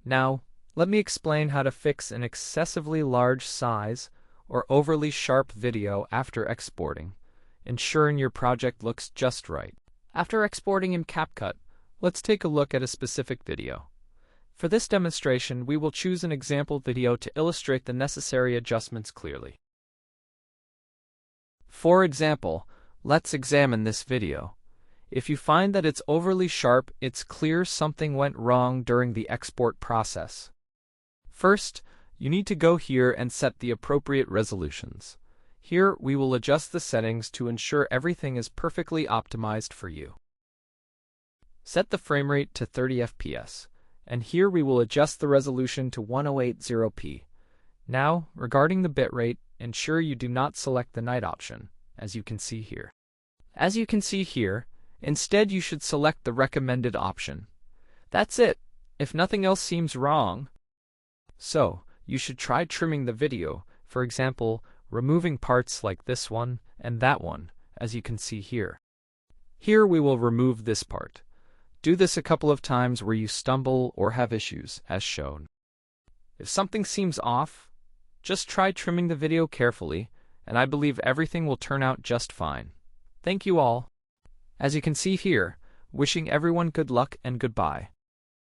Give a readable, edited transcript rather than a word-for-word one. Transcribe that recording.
Now, let me explain how to fix an excessively large size or overly sharp video after exporting, ensuring your project looks just right. After exporting in CapCut, let's take a look at a specific video. For this demonstration, we will choose an example video to illustrate the necessary adjustments clearly. For example, let's examine this video. If you find that it's overly sharp, it's clear something went wrong during the export process. First, you need to go here and set the appropriate resolutions. Here, we will adjust the settings to ensure everything is perfectly optimized for you. Set the frame rate to 30 FPS, and here we will adjust the resolution to 1080p. Now, regarding the bitrate, ensure you do not select the night option, as you can see here. As you can see here, instead you should select the recommended option. That's it, if nothing else seems wrong. So, you should try trimming the video, for example, removing parts like this one and that one, as you can see here. Here we will remove this part. Do this a couple of times where you stumble or have issues, as shown. If something seems off, just try trimming the video carefully, and I believe everything will turn out just fine. Thank you all. As you can see here, wishing everyone good luck and goodbye.